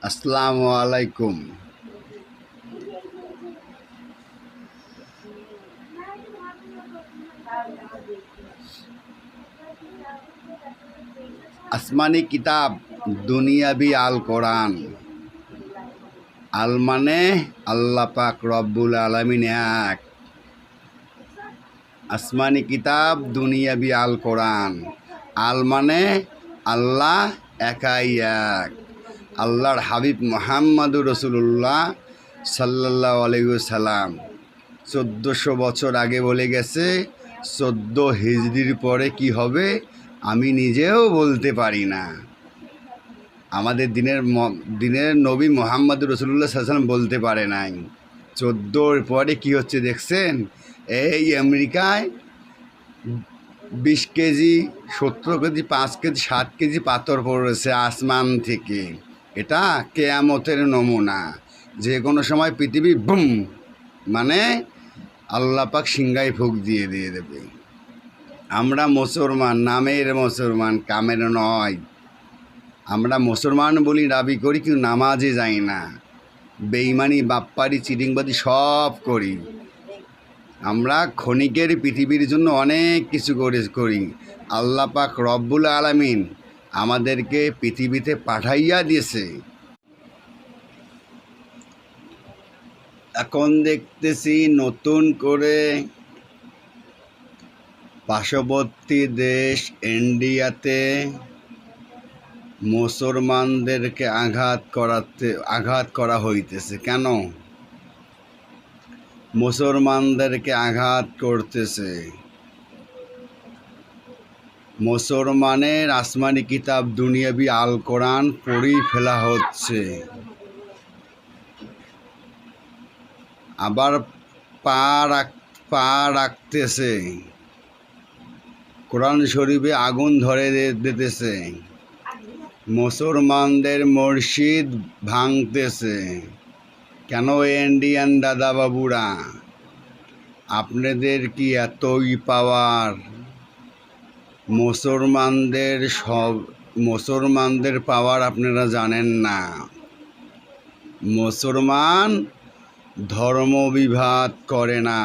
আসসালামু আলাইকুম। আসমানি কিতাব দুনিয়াবি আল কোরআন। আল মানে আল্লাহ পাক রব্বুল আলামিন এক। আসমানি কিতাব দুনিয়াবি আল কোরআন। আল মানে আল্লাহ একাই এক। আল্লাহর হাবিব মুহাম্মাদুর রাসূলুল্লাহ সাল্লাল্লাহু আলাইহি ওয়াসাল্লাম 1400 বছর আগে বলে গেছে, 14 হিজরির পরে কি হবে আমি নিজেও বলতে পারি না। আমাদের দিনের নবী মুহাম্মাদুর রাসূলুল্লাহ সাল্লাল্লাহু আলাইহি ওয়াসাল্লাম বলতে পারে নাই। 14 পরে কি হচ্ছে দেখছেন? এই আমেরিকায় 20 কেজি, 17 কেজি, 5 কেজি, 7 কেজি পাথর পড়েছে আসমান থেকে। এটা কেয়ামতের নমুনা। যে কোনো সময় পৃথিবী বুম মানে আল্লাহ পাক সিংহায় ফুঁক দিয়ে দেবে। আমরা মুসলমান, নামের মুসলমান, কামের নয়। আমরা মুসলমান বলি দাবি করি, কিন্তু নামাজে যাই না। বেঈমানি, বাপ্পারি, চিটিংবাজি সব করি। আমরা ক্ষণিকের পৃথিবীর জন্য অনেক কিছু করি। আল্লাহ পাক রব্বুল আলামিন আমাদেরকে পৃথিবীতে পাঠাইয়া দিয়েছে। এখন দেখতেছি নতুন করে পার্শ্ববর্তী দেশ ইন্ডিয়াতে মুসলমানদেরকে আঘাত করা হইতেছে। কেন মুসলমানদেরকে আঘাত করতেছে? মুসলমানের আসমানি কিতাব দুনিয়াবি আল কোরআন পড়েই ফেলা হচ্ছে। আবার পা রাখতেছে, কোরআন শরীফে আগুন ধরে দিতেছে, মুসলমানদের মসজিদ ভাঙতেছে। কেন ইন্ডিয়ান দাদা বাবুরা, আপনাদের কি এতই পাওয়ার? মুসলমানদের পাওয়ার আপনারা জানেন না। মুসলমান ধর্ম বিভাদ করে না।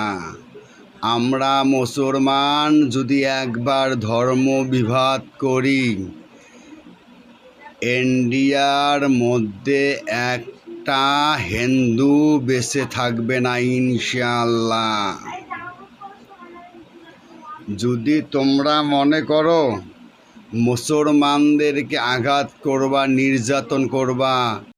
আমরা মুসলমান যদি একবার ধর্ম বিভাদ করি, ইন্ডিয়ার মধ্যে একটা হিন্দু বেঁচে থাকবে না ইনশাআল্লাহ। যদি তোমরা মনে করো মুসলমানদেরকে আঘাত করবা, নির্যাতন করবা,